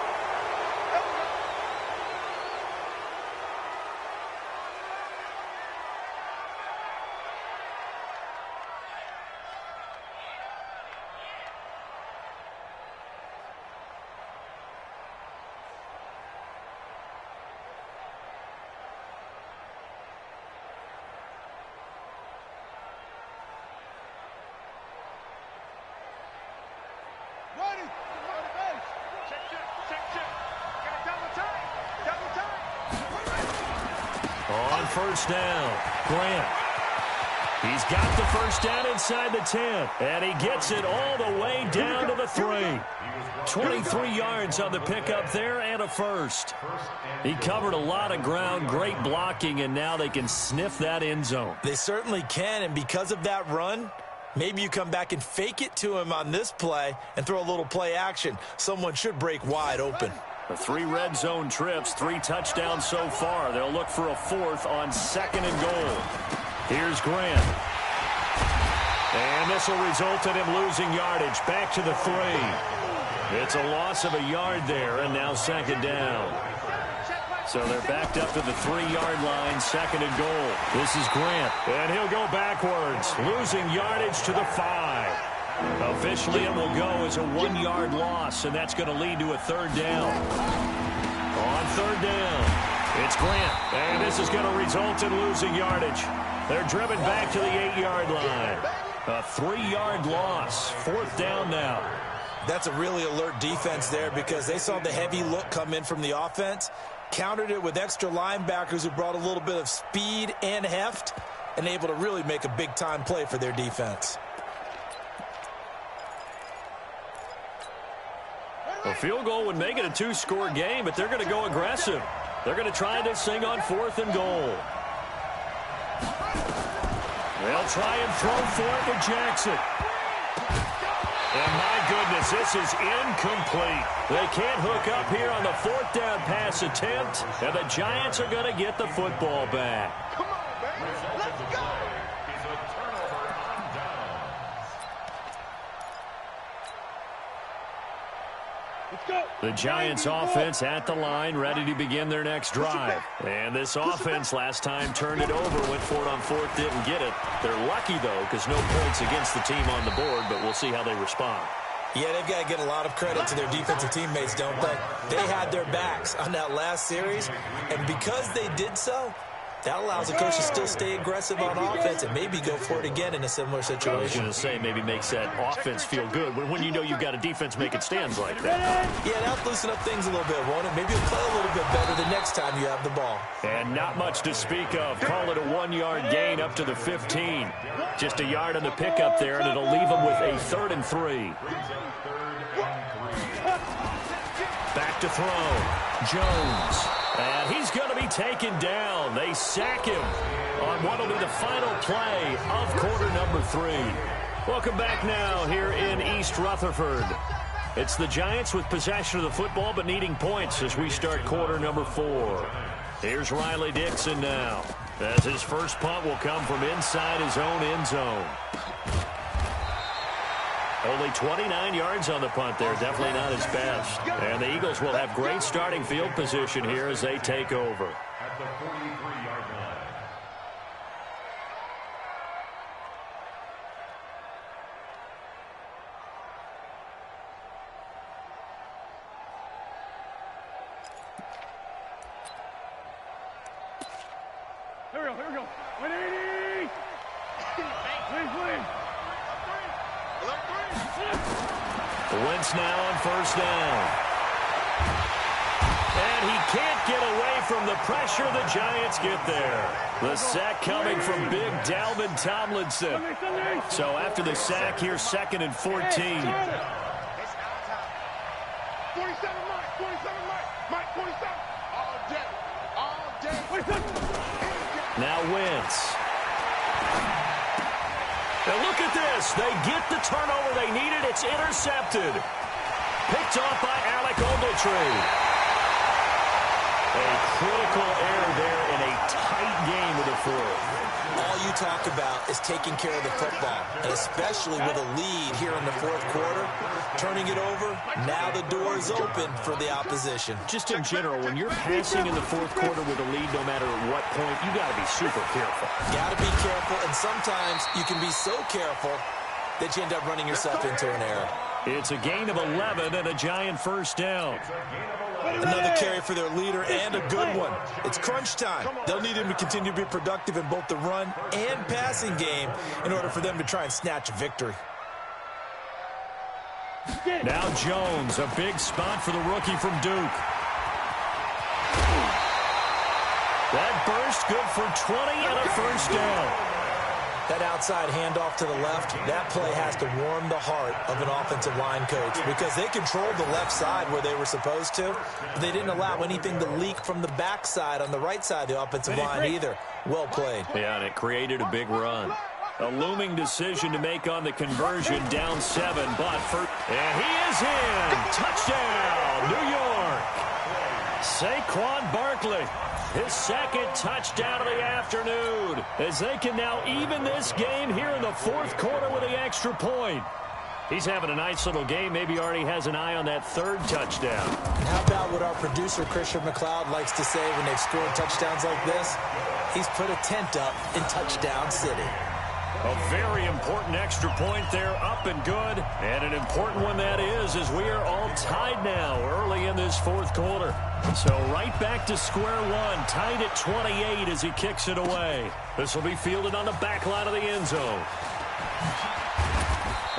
First down, Grant. He's got the first down inside the 10, and he gets it all the way down to the 3. 23 yards on the pickup there and a first. He covered a lot of ground, great blocking, and now they can sniff that end zone. They certainly can, and because of that run, maybe you come back and fake it to him on this play and throw a little play action. Someone should break wide open. The 3 red zone trips, 3 touchdowns so far. They'll look for a 4th on 2nd and goal. Here's Grant. And this will result in him losing yardage. Back to the 3. It's a loss of a yard there, and now 2nd down. So they're backed up to the 3-yard line, 2nd and goal. This is Grant, and he'll go backwards, losing yardage to the 5. Officially, it will go as a 1-yard loss, and that's going to lead to a 3rd down. On 3rd down, it's Grant, and this is going to result in losing yardage. They're driven back to the 8-yard line. A 3-yard loss, 4th down now. That's a really alert defense there because they saw the heavy look come in from the offense, countered it with extra linebackers who brought a little bit of speed and heft, and able to really make a big-time play for their defense. A field goal would make it a 2-score game, but they're going to go aggressive. They're going to try this thing on 4th and goal. They'll try and throw for it with Jackson. And my goodness, this is incomplete. They can't hook up here on the 4th down pass attempt, and the Giants are going to get the football back. Come on, baby. Let's go. The Giants offense at the line, ready to begin their next drive. And this offense last time turned it over, went for it on fourth, didn't get it. They're lucky, though, because no points against the team on the board, but we'll see how they respond. Yeah, they've got to get a lot of credit to their defensive teammates, don't they? They had their backs on that last series, and because they did so, that allows the coach to still stay aggressive on offense and maybe go for it again in a similar situation. I was going to say, maybe makes that offense feel good when you know you've got a defense making stands like that. Yeah, that'll loosen up things a little bit, won't it? Maybe you'll play a little bit better the next time you have the ball. And not much to speak of. Call it a 1-yard gain up to the 15. Just a yard on the pickup there, and it'll leave them with a 3rd and 3. Back to throw. Jones. And he's going to be taken down. They sack him on what will be the final play of quarter number 3. Welcome back now here in East Rutherford. It's the Giants with possession of the football but needing points as we start quarter number 4. Here's Riley Dixon now, as his first punt will come from inside his own end zone. Only 29 yards on the punt there. Definitely not his best. And the Eagles will have great starting field position here as they take over. At the 43-yard line. Here we go. 180! Please. Wentz now on first down. And he can't get away from the pressure. The Giants get there. The sack coming from big Dalvin Tomlinson. So after the sack, here's 2nd and 14. 47, Mike, 47. All day. Now Wentz. Now look at this. They get the turnover they needed. It's intercepted. Picked off by Alec Ogletree. A critical error there in a tight game with the 4th. All you talk about is taking care of the football, and especially with a lead here in the 4th quarter, turning it over, now the door is open for the opposition. Just in general, when you're passing in the 4th quarter with a lead, no matter at what point, you got to be super careful. Got to be careful, and sometimes you can be so careful that you end up running yourself into an error. It's a gain of 11 and a Giant first down. Another carry for their leader, and a good one. It's crunch time. They'll need him to continue to be productive in both the run and passing game in order for them to try and snatch a victory. Now Jones, a big spot for the rookie from Duke. That burst good for 20 and a first down. That outside handoff to the left, that play has to warm the heart of an offensive line coach because they controlled the left side where they were supposed to, but they didn't allow anything to leak from the backside on the right side of the offensive line either. Well played. Yeah, and it created a big run. A looming decision to make on the conversion, down 7, but and he is in. Touchdown, New York. Saquon Barkley. His 2nd touchdown of the afternoon as they can now even this game here in the 4th quarter with the extra point. He's having a nice little game. Maybe already has an eye on that 3rd touchdown. And how about what our producer, Christian McLeod, likes to say when they've scored touchdowns like this? He's put a tent up in Touchdown City. A very important extra point there, up and good. And an important one that is, as we are all tied now early in this 4th quarter. So right back to square one, tied at 28 as he kicks it away. This will be fielded on the back line of the end zone.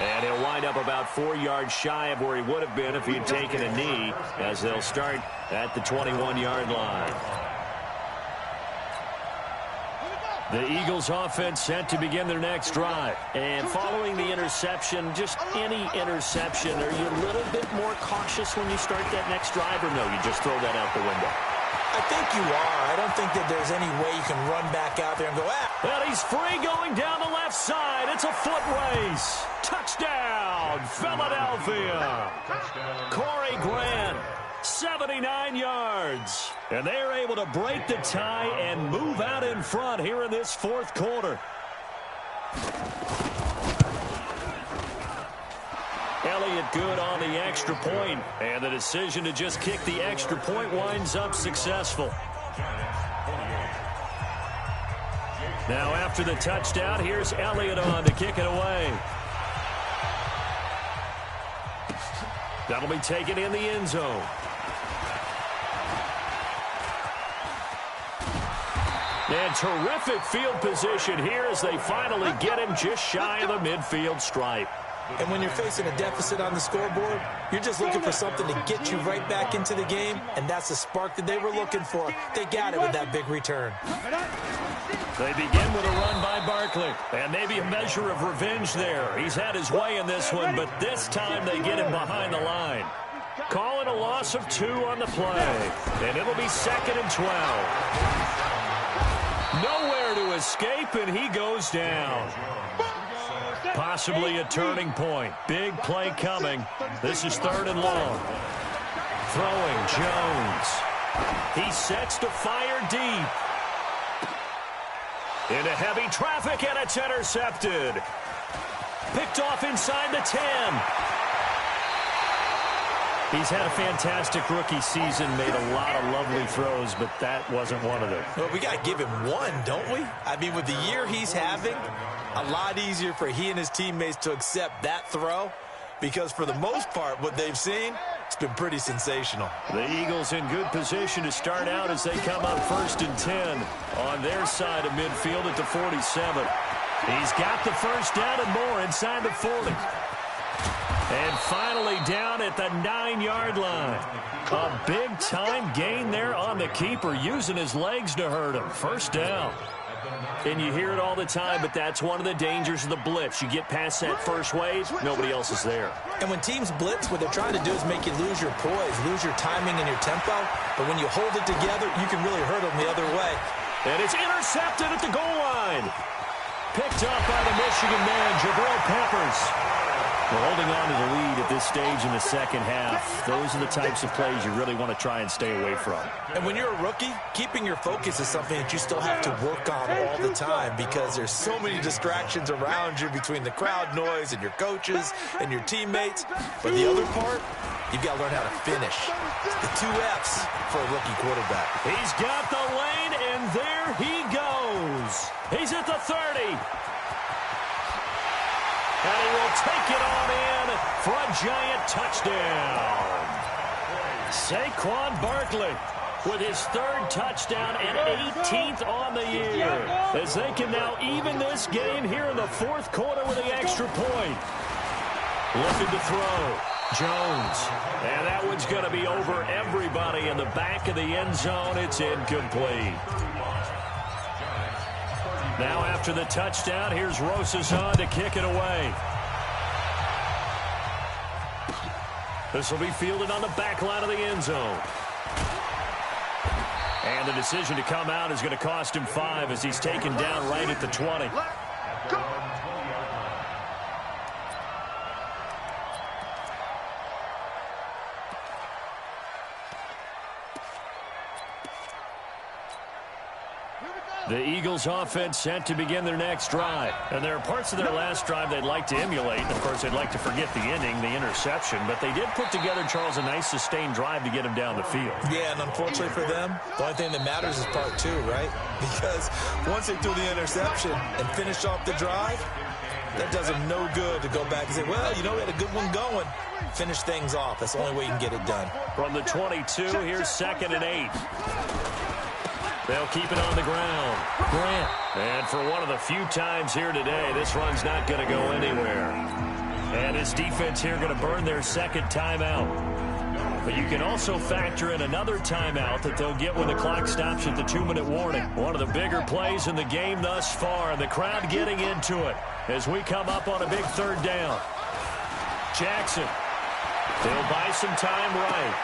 And he'll wind up about 4 yards shy of where he would have been if he had taken a knee, as they'll start at the 21-yard line. The Eagles offense set to begin their next drive. And following the interception, just any interception, are you a little bit more cautious when you start that next drive, or no, you just throw that out the window? I think you are. I don't think that there's any way you can run back out there and go, Well, he's free going down the left side. It's a foot race. Touchdown, Philadelphia. Corey Grant. 79 yards. And they're able to break the tie and move out in front here in this 4th quarter. And Elliott good on the extra point, and the decision to just kick the extra point winds up successful. Now after the touchdown, here's Elliott on to kick it away. That'll be taken in the end zone. And terrific field position here as they finally get him just shy of the midfield stripe. And when you're facing a deficit on the scoreboard, you're just looking for something to get you right back into the game, and that's the spark that they were looking for. They got it with that big return. They begin with a run by Barkley, and maybe a measure of revenge there. He's had his way in this one, but this time they get him behind the line. Call it a loss of 2 on the play, and it'll be 2nd and 12. Nowhere to escape, and he goes down. Possibly a turning point. Big play coming. This is 3rd and long. Throwing Jones. He sets to fire deep. Into heavy traffic, and it's intercepted. Picked off inside the 10. He's had a fantastic rookie season, made a lot of lovely throws, but that wasn't one of them. Well, we got to give him one, don't we? I mean, with the year he's having, a lot easier for he and his teammates to accept that throw, because for the most part, what they've seen, it's been pretty sensational. The Eagles in good position to start out as they come up 1st and 10 on their side of midfield at the 47. He's got the first down and more inside the 40. And finally down at the 9-yard line. A big-time gain there on the keeper, using his legs to hurt him. First down. And you hear it all the time, but that's one of the dangers of the blitz. You get past that first wave, nobody else is there. And when teams blitz, what they're trying to do is make you lose your poise, lose your timing and your tempo. But when you hold it together, you can really hurt them the other way. And it's intercepted at the goal line. Picked up by the Michigan man, Jabril Peppers. We're holding on to the lead at this stage in the second half. Those are the types of plays you really want to try and stay away from. And when you're a rookie, keeping your focus is something that you still have to work on all the time, because there's so many distractions around you between the crowd noise and your coaches and your teammates. But the other part, you've got to learn how to finish. The 2 F's for a rookie quarterback. He's got the lane, and there he goes. He's at the 30. And he will take it on in for a giant touchdown. Saquon Barkley with his 3rd touchdown and 18th on the year, as they can now even this game here in the 4th quarter with the extra point. Looking to throw. Jones. And that one's going to be over everybody in the back of the end zone. It's incomplete. Now after the touchdown, here's Rosas on to kick it away. This will be fielded on the back line of the end zone. And the decision to come out is going to cost him 5 as he's taken down right at the 20. The Eagles offense set to begin their next drive. And there are parts of their last drive they'd like to emulate. And of course, they'd like to forget the ending, the interception. But they did put together, Charles, a nice sustained drive to get him down the field. Yeah, and unfortunately for them, the only thing that matters is part 2, right? Because once they threw the interception and finished off the drive, that does them no good to go back and say, well, you know, we had a good one going. Finish things off. That's the only way you can get it done. From the 22, here's 2nd and 8. They'll keep it on the ground. Grant. And for one of the few times here today, this run's not going to go anywhere. And his defense here going to burn their 2nd timeout. But you can also factor in another timeout that they'll get when the clock stops at the 2-minute warning. One of the bigger plays in the game thus far, and the crowd getting into it as we come up on a big 3rd down. Jackson. They'll buy some time right.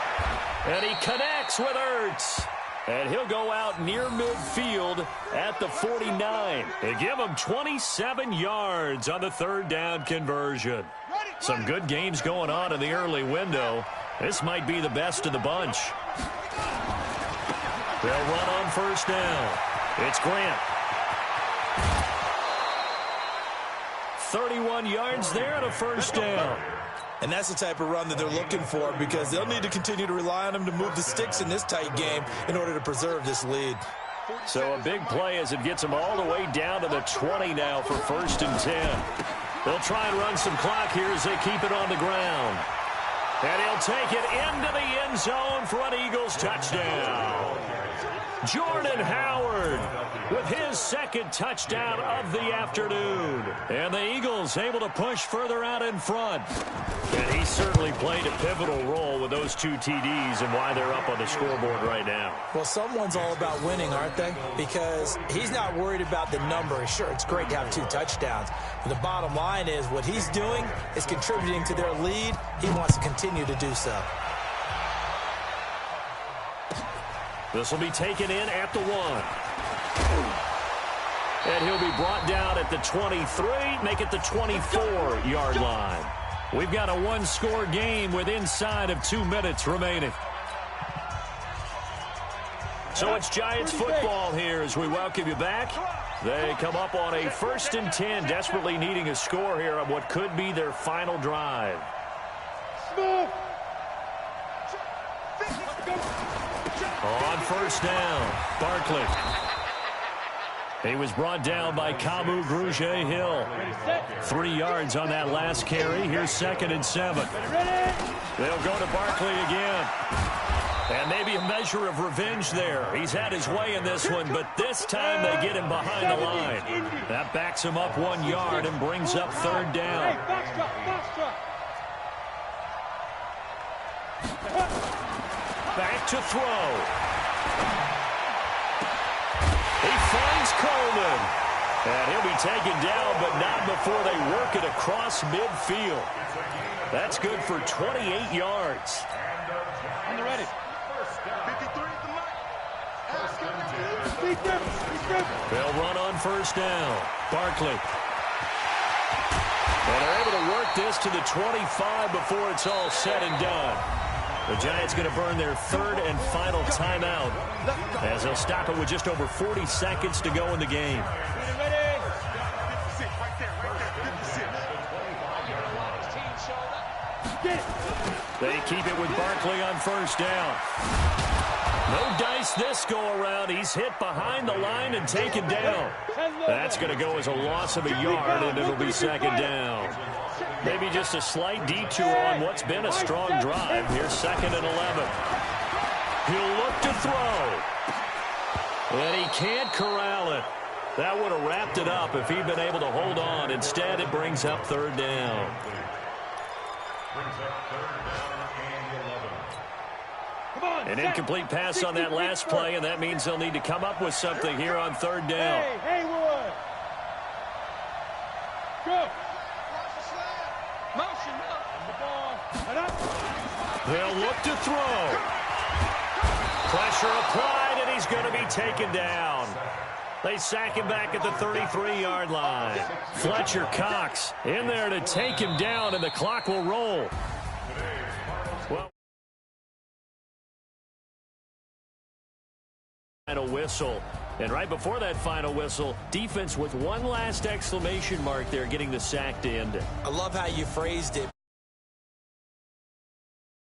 And he connects with Ertz. And he'll go out near midfield at the 49. They give him 27 yards on the 3rd down conversion. Some good games going on in the early window. This might be the best of the bunch. They'll run on 1st down. It's Grant. 31 yards there and a 1st down. And that's the type of run that they're looking for, because they'll need to continue to rely on him to move the sticks in this tight game in order to preserve this lead. So a big play as it gets them all the way down to the 20 now for 1st and 10. They'll try and run some clock here as they keep it on the ground. And he'll take it into the end zone for an Eagles touchdown. Jordan Howard with his 2nd touchdown of the afternoon. And the Eagles able to push further out in front. And he certainly played a pivotal role with those 2 TDs and why they're up on the scoreboard right now. Well, someone's all about winning, aren't they? Because he's not worried about the number. Sure, it's great to have 2 touchdowns. But the bottom line is what he's doing is contributing to their lead. He wants to continue to do so. This will be taken in at the 1. And he'll be brought down at the 23, make it the 24-yard line. We've got a 1-score game with inside of 2 minutes remaining. So it's Giants football here as we welcome you back. They come up on a 1st and 10, desperately needing a score here on what could be their final drive. On 1st down, Barkley. He was brought down by Kamu Grugier-Hill. 3 yards on that last carry. Here's 2nd and 7. They'll go to Barkley again. And maybe a measure of revenge there. He's had his way in this one, but this time they get him behind the line. That backs him up 1 yard and brings up 3rd down. Back to throw. He finds Coleman. And he'll be taken down, but not before they work it across midfield. That's good for 28 yards. On the ready. 53 at the line. They'll run on 1st down. Barkley. And they're able to work this to the 25 before it's all said and done. The Giants going to burn their 3rd and final timeout as they'll stop it with just over 40 seconds to go in the game. They keep it with Barkley on 1st down. No dice this go-around. He's hit behind the line and taken down. That's going to go as a loss of a yard, and it'll be 2nd down. Maybe just a slight detour on what's been a strong drive. Here's 2nd and 11. He'll look to throw. And he can't corral it. That would have wrapped it up if he'd been able to hold on. Instead, it brings up 3rd down. An incomplete pass on that last play, and that means they'll need to come up with something here on 3rd down. Hey, Haywood. Go. Motion up. The ball. They'll look to throw. Pressure applied, and he's going to be taken down. They sack him back at the 33-yard line. Fletcher Cox in there to take him down, and the clock will roll. Well, final whistle. And right before that final whistle, defense with one last exclamation mark there, getting the sack to end it. I love how you phrased it.